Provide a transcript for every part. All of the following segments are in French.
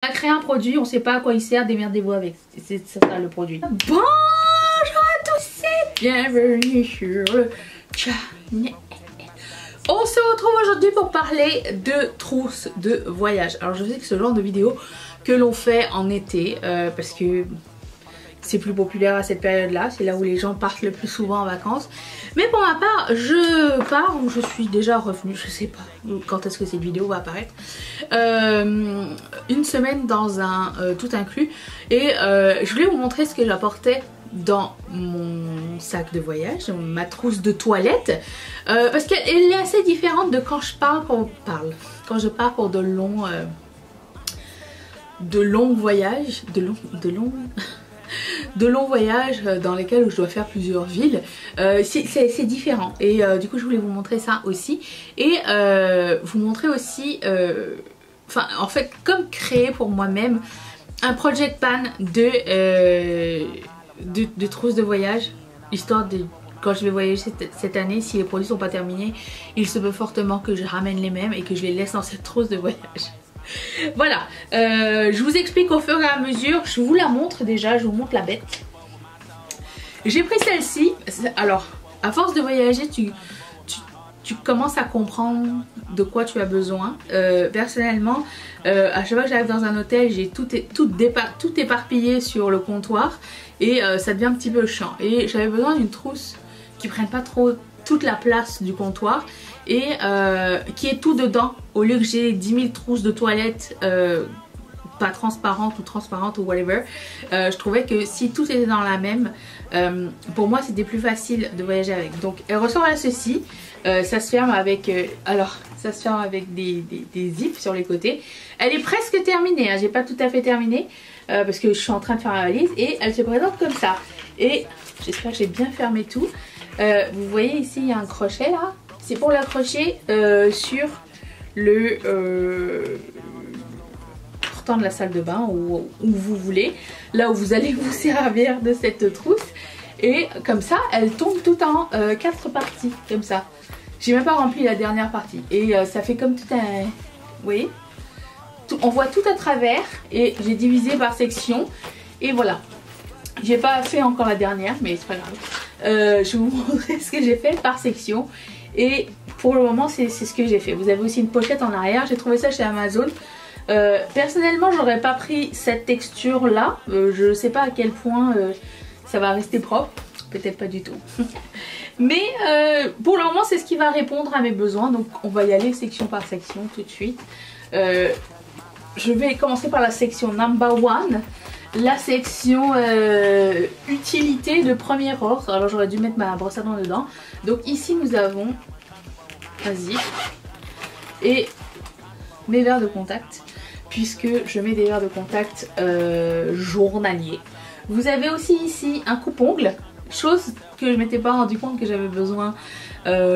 On a créé un produit, on sait pas à quoi il sert, démerdez-vous avec. C'est ça le produit. Bonjour à tous et bienvenue sur le channel. On se retrouve aujourd'hui pour parler de trousses de voyage. Alors je sais que c'est le genre de vidéo que l'on fait en été parce que c'est plus populaire à cette période-là, c'est là où les gens partent le plus souvent en vacances. Mais pour ma part, je pars ou je suis déjà revenue, je sais pas quand est-ce que cette vidéo va apparaître. Une semaine dans un tout inclus et je voulais vous montrer ce que j'apportais dans mon sac de voyage, ma trousse de toilette, parce qu'elle est assez différente de quand je pars quand je pars pour de longs voyages, de longs voyages dans lesquels je dois faire plusieurs villes. C'est différent et du coup je voulais vous montrer ça aussi et vous montrer aussi enfin en fait comme créer pour moi-même un project pan de trousses de voyage, histoire de quand je vais voyager cette année, si les produits sont pas terminés, il se peut fortement que je ramène les mêmes et que je les laisse dans cette trousse de voyage. Voilà, je vous explique au fur et à mesure, je vous la montre déjà, je vous montre la bête. J'ai pris celle-ci, alors à force de voyager tu commences à comprendre de quoi tu as besoin. Personnellement, à chaque fois que j'arrive dans un hôtel, j'ai tout éparpillé sur le comptoir et ça devient un petit peu chiant. Et j'avais besoin d'une trousse qui prenne pas trop toute la place du comptoir et qui est tout dedans au lieu que j'ai 10 000 trousses de toilette pas transparentes ou whatever. Je trouvais que si tout était dans la même, pour moi c'était plus facile de voyager avec. Donc elle ressemble à ceci. Ça se ferme avec ça se ferme avec des zips sur les côtés. Elle est presque terminée, hein, j'ai pas tout à fait terminé parce que je suis en train de faire ma valise et elle se présente comme ça. Et j'espère que j'ai bien fermé tout. Vous voyez ici il y a un crochet là, c'est pour l'accrocher sur le portant de la salle de bain ou où vous voulez, là où vous allez vous servir de cette trousse. Et comme ça elle tombe tout en 4 parties comme ça. J'ai même pas rempli la dernière partie et ça fait comme tout un... Vous voyez, on voit tout à travers et j'ai divisé par section et voilà. J'ai pas fait encore la dernière mais c'est pas grave. Je vais vous montrer ce que j'ai fait par section et pour le moment c'est ce que j'ai fait. Vous avez aussi une pochette en arrière, j'ai trouvé ça chez Amazon. Personnellement j'aurais pas pris cette texture là, je sais pas à quel point ça va rester propre, peut-être pas du tout. Mais pour le moment c'est ce qui va répondre à mes besoins, donc on va y aller section par section tout de suite. Je vais commencer par la section number one, la section utilité de premier ordre. Alors j'aurais dû mettre ma brosse à dents dedans. Donc ici nous avons un zip et mes verres de contact, puisque je mets des verres de contact journaliers. Vous avez aussi ici un coupe-ongle, chose que je m'étais pas rendu compte que j'avais besoin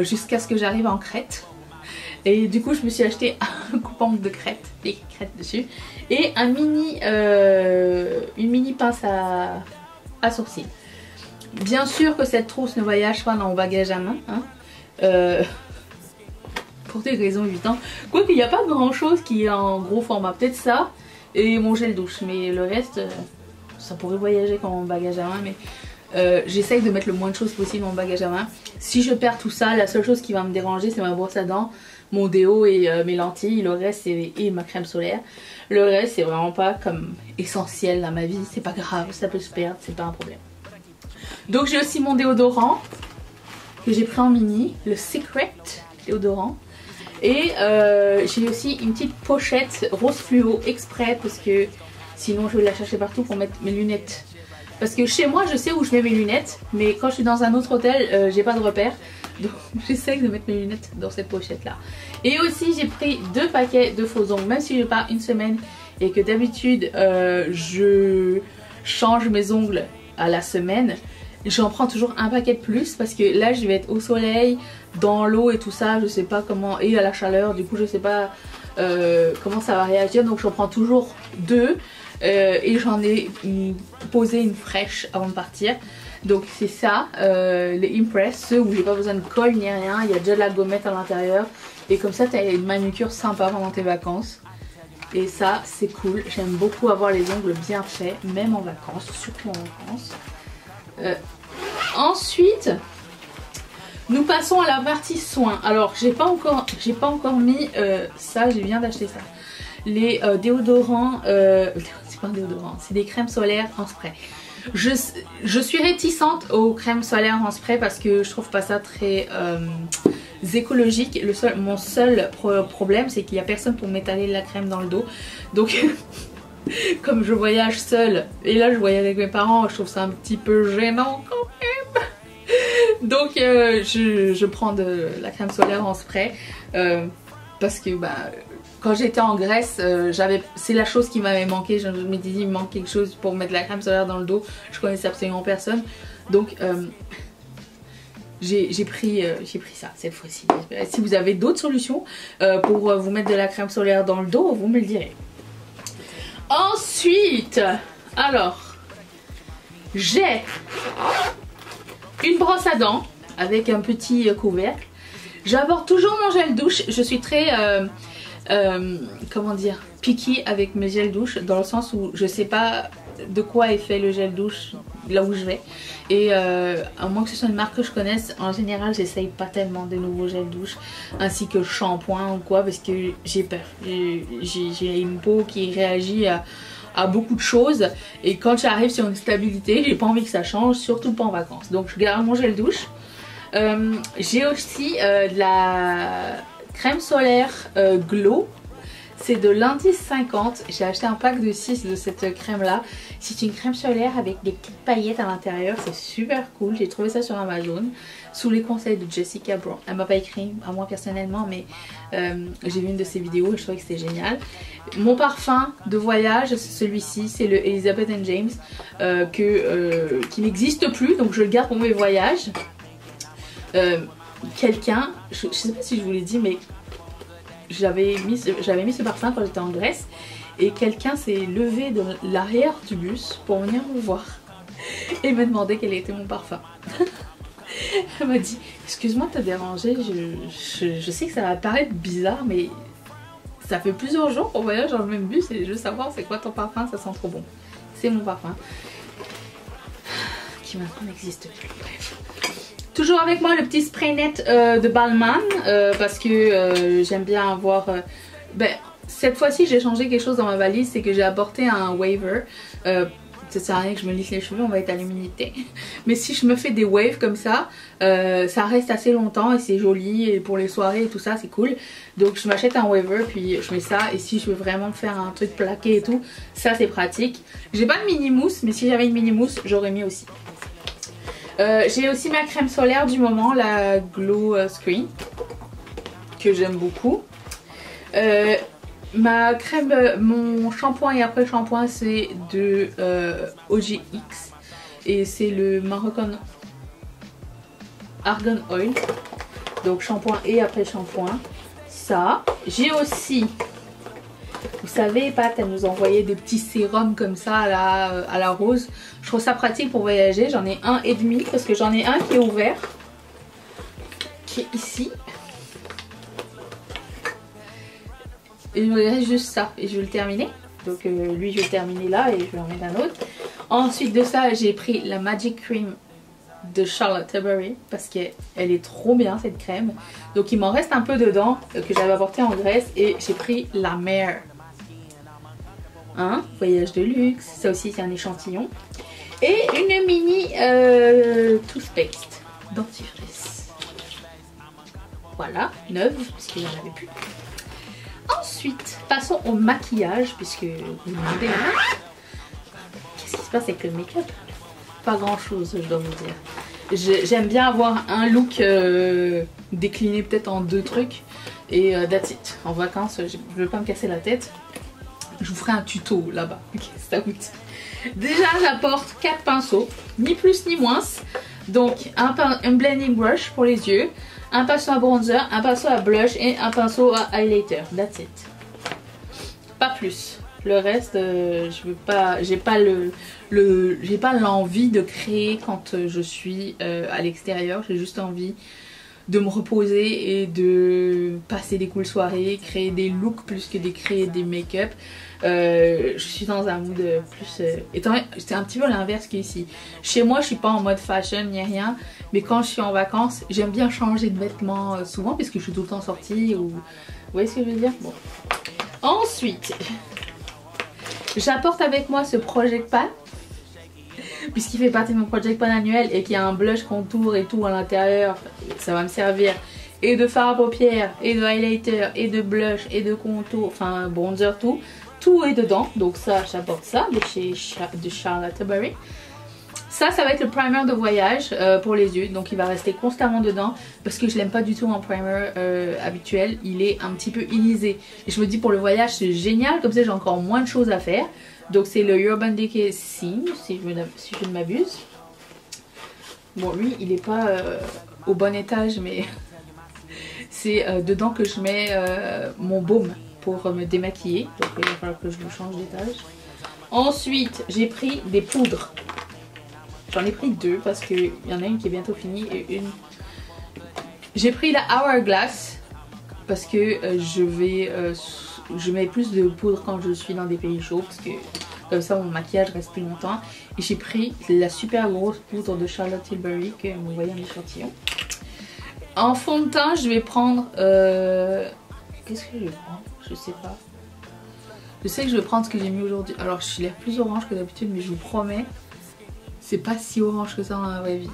jusqu'à ce que j'arrive en Crète. Et du coup je me suis acheté un coupe-ongle de Crète, et Crète dessus, et un une mini pince à sourcils. Bien sûr que cette trousse ne voyage pas dans mon bagage à main, hein. Pour des raisons évidentes. Quoique il n'y a pas grand chose qui est en gros format, peut-être ça et mon gel douche, mais le reste ça pourrait voyager comme mon bagage à main, mais j'essaye de mettre le moins de choses possible dans mon bagage à main. Si je perds tout ça, la seule chose qui va me déranger c'est ma brosse à dents, mon déo et mes lentilles. Le reste et ma crème solaire. Le reste c'est vraiment pas comme essentiel dans ma vie, c'est pas grave, ça peut se perdre, c'est pas un problème. Donc j'ai aussi mon déodorant que j'ai pris en mini, le Secret déodorant. Et j'ai aussi une petite pochette rose fluo exprès parce que sinon je vais la chercher partout pour mettre mes lunettes. Parce que chez moi je sais où je mets mes lunettes, mais quand je suis dans un autre hôtel j'ai pas de repère. Donc j'essaie de mettre mes lunettes dans cette pochette là. Et aussi j'ai pris 2 paquets de faux ongles, même si je pars une semaine et que d'habitude je change mes ongles à la semaine. J'en prends toujours un paquet de plus parce que là je vais être au soleil, dans l'eau et tout ça, je sais pas comment, et à la chaleur, du coup je sais pas comment ça va réagir, donc j'en prends toujours 2 et j'en ai posé une fraîche avant de partir. Donc c'est ça, les Impress, ceux où j'ai pas besoin de colle ni rien, il y a déjà de la gommette à l'intérieur et comme ça tu as une manucure sympa pendant tes vacances. Et ça c'est cool, j'aime beaucoup avoir les ongles bien faits, même en vacances, surtout en vacances. Ensuite, nous passons à la partie soins. Alors j'ai pas encore mis ça, je viens d'acheter ça. Les déodorants, c'est pas un déodorant, c'est des crèmes solaires en spray. Je suis réticente aux crèmes solaires en spray parce que je trouve pas ça très écologique. Mon seul problème c'est qu'il y a personne pour m'étaler la crème dans le dos. Donc comme je voyage seule et là je voyage avec mes parents, je trouve ça un petit peu gênant quand même. Donc je prends de la crème solaire en spray parce que bah, quand j'étais en Grèce, c'est la chose qui m'avait manqué. Je me disais il me manque quelque chose pour mettre de la crème solaire dans le dos. Je connaissais absolument personne. Donc j'ai pris ça cette fois-ci. Si vous avez d'autres solutions pour vous mettre de la crème solaire dans le dos, vous me le direz. Ensuite, alors, j'ai une brosse à dents avec un petit couvercle. J'apporte toujours mon gel douche. Je suis très, comment dire, picky avec mes gels douche, dans le sens où je sais pas de quoi est fait le gel douche là où je vais. Et à moins que ce soit une marque que je connaisse, en général j'essaye pas tellement de nouveaux gels douche ainsi que shampoing ou quoi, parce que j'ai peur. J'ai une peau qui réagit à beaucoup de choses, et quand j'arrive sur une stabilité, j'ai pas envie que ça change, surtout pas en vacances. Donc je garde mon gel douche. J'ai aussi de la crème solaire Glow. C'est de l'indice 50. J'ai acheté un pack de 6 de cette crème là. C'est une crème solaire avec des petites paillettes à l'intérieur. C'est super cool. J'ai trouvé ça sur Amazon sous les conseils de Jessica Brown. Elle m'a pas écrit à moi personnellement, mais j'ai vu une de ses vidéos et je trouvais que c'était génial. Mon parfum de voyage, c'est celui-ci. C'est le Elizabeth & James qui n'existe plus. Donc je le garde pour mes voyages. Quelqu'un, je sais pas si je vous l'ai dit, mais j'avais mis ce parfum quand j'étais en Grèce, et quelqu'un s'est levé de l'arrière du bus pour venir me voir et me demander quel était mon parfum. Elle m'a dit excuse-moi de te déranger, je sais que ça va paraître bizarre, mais ça fait plusieurs jours qu'on voyage dans le même bus et je veux savoir c'est quoi ton parfum, ça sent trop bon. C'est mon parfum qui maintenant n'existe plus. Bref. Toujours avec moi le petit spray net de Balmain parce que j'aime bien avoir... cette fois-ci j'ai changé quelque chose dans ma valise, c'est que j'ai apporté un waver. Ça sert à rien que je me lisse les cheveux, on va être à l'humidité. Mais si je me fais des waves comme ça, ça reste assez longtemps et c'est joli, et pour les soirées et tout ça c'est cool. Donc je m'achète un waver puis je mets ça, et si je veux vraiment faire un truc plaqué et tout, ça c'est pratique. J'ai pas de mini mousse, mais si j'avais une mini mousse j'aurais mis aussi. J'ai aussi ma crème solaire du moment, la Glow Screen, que j'aime beaucoup. Ma crème, mon shampoing et après shampoing c'est de OGX et c'est le Moroccan Argan Oil. Donc shampoing et après shampoing. Ça. J'ai aussi, vous savez, Pat, elle nous envoyait des petits sérums comme ça à la rose. Je trouve ça pratique pour voyager. J'en ai un et demi parce que j'en ai un qui est ouvert, qui est ici. Et il me reste juste ça et je vais le terminer. Donc lui je vais le terminer là et je vais en mettre un autre. Ensuite de ça j'ai pris la Magic Cream de Charlotte Tilbury parce qu'elle est trop bien cette crème. Donc il m'en reste un peu dedans que j'avais apporté en Grèce, et j'ai pris la mer. Hein, voyage de luxe, ça aussi c'est un échantillon. Et une mini toothpaste dentifrice. Voilà, neuve parce qu'il n'y en avait plus. Ensuite, passons au maquillage, puisque vous me demandez qu'est-ce qui se passe avec le make-up. Pas grand chose, je dois vous dire. J'aime bien avoir un look décliné peut-être en 2 trucs, et that's it. En vacances, je ne veux pas me casser la tête. Je vous ferai un tuto là-bas. Ça coûte. Déjà, j'apporte 4 pinceaux, ni plus ni moins. Donc, un blending brush pour les yeux, un pinceau à bronzer, un pinceau à blush et un pinceau à highlighter. That's it. Pas plus. Le reste, je veux pas. J'ai pas l'envie de créer quand je suis à l'extérieur. J'ai juste envie de me reposer et de passer des cool soirées, créer des looks plus que de créer des make-up. Je suis dans un mood plus... c'est un petit peu l'inverse qu'ici. Chez moi, je suis pas en mode fashion ni rien, mais quand je suis en vacances, j'aime bien changer de vêtements souvent parce que je suis tout le temps sortie ou... Vous voyez ce que je veux dire? Bon. Ensuite, j'apporte avec moi ce Project Pan, puisqu'il fait partie de mon Project Pan annuel et qu'il y a un blush contour et tout à l'intérieur. Ça va me servir et de fard à paupières, et de highlighter, et de blush, et de contour, enfin bronzer, tout. Tout est dedans, donc ça, j'apporte ça de Charlotte Tilbury. Ça va être le primer de voyage pour les yeux, donc il va rester constamment dedans parce que je l'aime pas du tout en primer habituel, il est un petit peu irisé. Et je me dis pour le voyage c'est génial, comme ça j'ai encore moins de choses à faire. Donc c'est le Urban Decay Seam, si je ne m'abuse. Bon lui il est pas au bon étage, mais c'est dedans que je mets mon baume pour me démaquiller, donc il va falloir que je le change d'étage. Ensuite j'ai pris des poudres. J'en ai pris deux parce qu'il y en a une qui est bientôt finie et une... J'ai pris la Hourglass parce que je mets plus de poudre quand je suis dans des pays chauds parce que comme ça mon maquillage reste plus longtemps. Et j'ai pris la super grosse poudre de Charlotte Tilbury que vous voyez en échantillon. En fond de teint je vais prendre... Qu'est-ce que je vais prendre? Je sais pas. Je sais que je vais prendre ce que j'ai mis aujourd'hui. Alors je suis l'air plus orange que d'habitude mais je vous promets. C'est pas si orange que ça dans la vraie vie.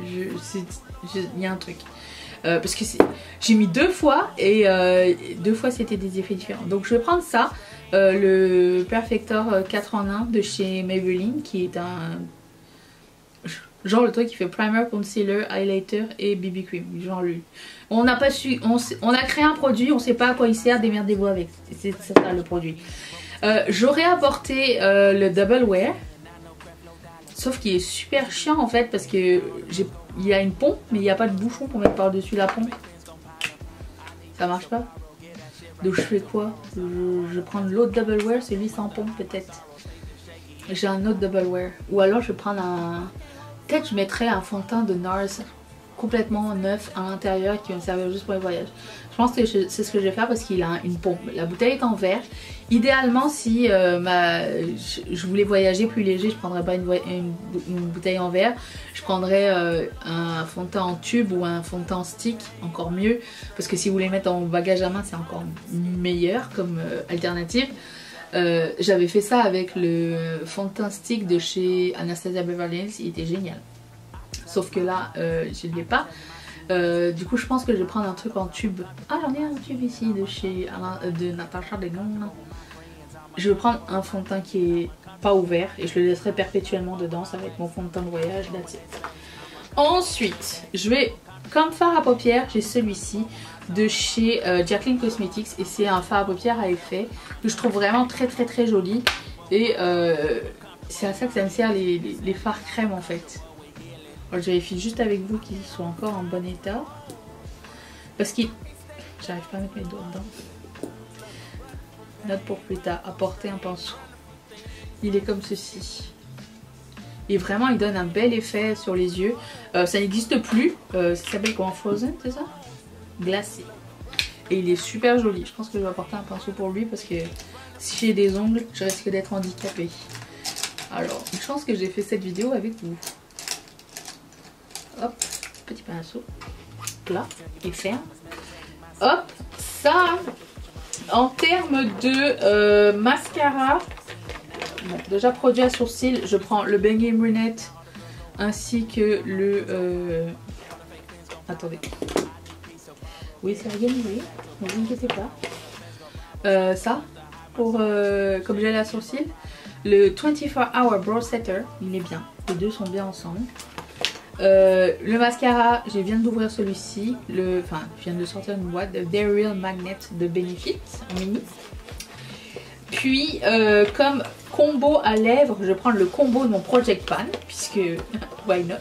Il y a un truc. Parce que j'ai mis deux fois et deux fois c'était des effets différents. Donc je vais prendre ça. Le Perfector 4 en 1 de chez Maybelline qui est un... Genre le truc qui fait primer, concealer, highlighter et BB cream. Genre lui. On n'a pas su... On a créé un produit, on sait pas à quoi il sert, démerdez-vous avec. C'est ça le produit. J'aurais apporté le Double Wear. Sauf qu'il est super chiant en fait parce que il y a une pompe mais il n'y a pas de bouchon pour mettre par dessus la pompe. Ça marche pas. Donc je fais quoi? Je vais prendre l'autre Double Wear, celui sans pompe peut-être. J'ai un autre Double Wear. Ou alors je vais prendre un... Peut-être je mettrais un fond de teint de NARS complètement neuf à l'intérieur qui va me servir juste pour les voyages. Je pense que c'est ce que je vais faire parce qu'il a une pompe. La bouteille est en verre. Idéalement si je voulais voyager plus léger, je prendrais pas une bouteille en verre. Je prendrais un fond de teint en tube ou un fond de teint en stick, encore mieux. Parce que si vous voulez mettre en bagage à main c'est encore meilleur comme alternative. J'avais fait ça avec le fond de teint stick de chez Anastasia Beverly Hills, il était génial. Sauf que là, je ne l'ai pas. Du coup, je pense que je vais prendre un truc en tube. Ah, j'en ai un tube ici de chez de Natasha Denona. Je vais prendre un fond de teint qui est pas ouvert et je le laisserai perpétuellement dedans. Ça va être mon fond de teint de voyage, that's it. Ensuite, je vais, comme fard à paupières, j'ai celui-ci de chez Jaclyn Cosmetics et c'est un fard à paupières à effet que je trouve vraiment très joli. Et c'est à ça que ça me sert les fards crème en fait. Alors, je vérifie juste avec vous qu'ils soient encore en bon état. Parce qu'il... J'arrive pas à mettre mes doigts dedans. Note pour plus tard. Apporter un pinceau. Il est comme ceci. Et vraiment il donne un bel effet sur les yeux. Ça n'existe plus. Ça s'appelle comment? Frozen, c'est ça? Glacé. Et il est super joli. Je pense que je vais apporter un pinceau pour lui parce que si j'ai des ongles, je risque d'être handicapée. Alors, une chance que j'ai fait cette vidéo avec vous. Hop, petit pinceau, là, et ferme. Hop, ça, en termes de mascara, bon, déjà produit à sourcils, je prends le Bang & Brunette ainsi que le... Attendez. Oui, c'est organisé, ne vous inquiétez pas. Ça, pour comme gel à sourcils. Le 24 Hour Brow Setter, il est bien. Les deux sont bien ensemble. Le mascara, je viens d'ouvrir celui-ci. Enfin, je viens de sortir une boîte de They're Real Magnet de Benefit en mini. Puis, comme combo à lèvres, je vais prendre le combo de mon Project Pan, puisque why not.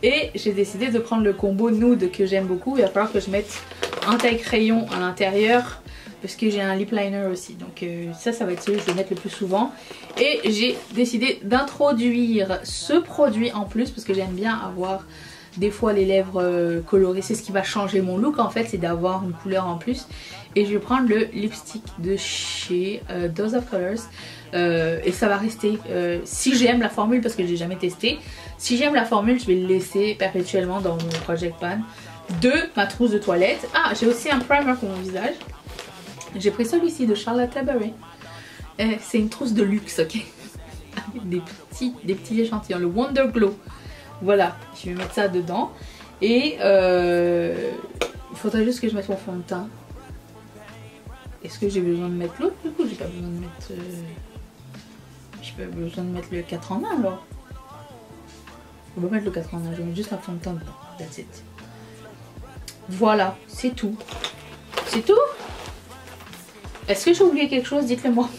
Et j'ai décidé de prendre le combo nude que j'aime beaucoup. Il va falloir que je mette un taille crayon à l'intérieur parce que j'ai un lip liner aussi. Donc ça va être celui que je vais mettre le plus souvent. Et j'ai décidé d'introduire ce produit en plus parce que j'aime bien avoir des fois les lèvres colorées. C'est ce qui va changer mon look en fait, c'est d'avoir une couleur en plus. Et je vais prendre le lipstick de chez Dose of Colors. Et ça va rester, si j'aime la formule, parce que j'ai jamais testé, si j'aime la formule, je vais le laisser perpétuellement dans mon Project Pan de ma trousse de toilette. Ah, j'ai aussi un primer pour mon visage. J'ai pris celui-ci de Charlotte Tilbury. C'est une trousse de luxe, ok, avec des petits échantillons, le Wonder Glow. Voilà, je vais mettre ça dedans. Et il faudrait juste que je mette mon fond de teint. Est-ce que j'ai besoin de mettre l'autre? Du coup, j'ai pas besoin de mettre... j'ai pas besoin de mettre le 4 en 1 alors. On va mettre le 4 en 1, je vais mettre juste un fond de teint dedans. That's it. Voilà, c'est tout. C'est tout? Est-ce que j'ai oublié quelque chose? Dites-le moi.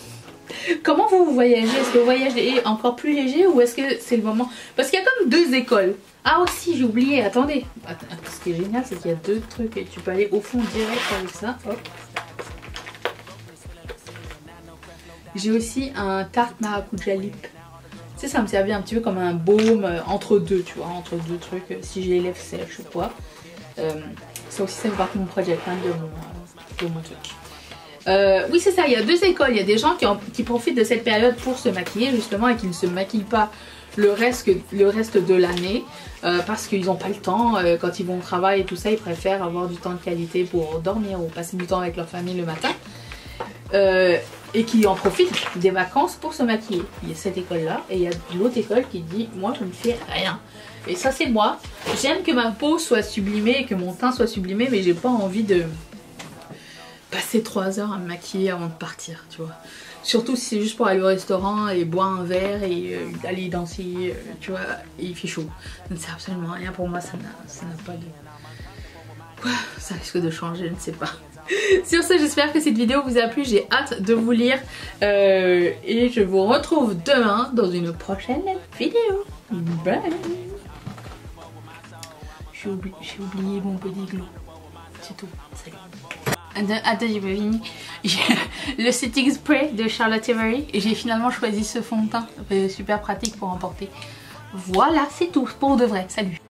Comment vous voyagez? Est-ce que le voyage est encore plus léger ou est-ce que c'est le moment? Parce qu'il y a comme deux écoles. Ah aussi, j'ai oublié, attendez. Ce qui est génial, c'est qu'il y a deux trucs et tu peux aller au fond direct avec ça. Hop. J'ai aussi un Tarte Maracuja Lip. Tu sais, ça me servait un petit peu comme un baume entre deux, tu vois, entre deux trucs. Si j'ai les lèvres sèches ou quoi. Ça aussi, ça fait partie de mon Project Pan de mon truc. Oui, c'est ça, il y a deux écoles. Il y a des gens qui profitent de cette période pour se maquiller justement et qui ne se maquillent pas le reste de l'année parce qu'ils n'ont pas le temps. Quand ils vont au travail et tout ça, ils préfèrent avoir du temps de qualité pour dormir ou passer du temps avec leur famille le matin. Et qui en profitent des vacances pour se maquiller. Il y a cette école là et il y a l'autre école qui dit moi je ne fais rien. Et ça c'est moi. J'aime que ma peau soit sublimée et que mon teint soit sublimé, mais j'ai pas envie de passer 3 heures à me maquiller avant de partir, tu vois. Surtout si c'est juste pour aller au restaurant et boire un verre et aller danser, tu vois, et il fait chaud. Ça ne sert absolument à rien pour moi, ça n'a pas de... Quoi, ça risque de changer, je ne sais pas. Sur ce, j'espère que cette vidéo vous a plu, j'ai hâte de vous lire et je vous retrouve demain dans une prochaine vidéo. Bye. J'ai oublié mon body glow, c'est tout, salut. Attends, j'ai pas fini. Le setting spray de Charlotte Tilbury et j'ai finalement choisi ce fond de teint, super pratique pour emporter. Voilà, c'est tout pour de vrai, salut.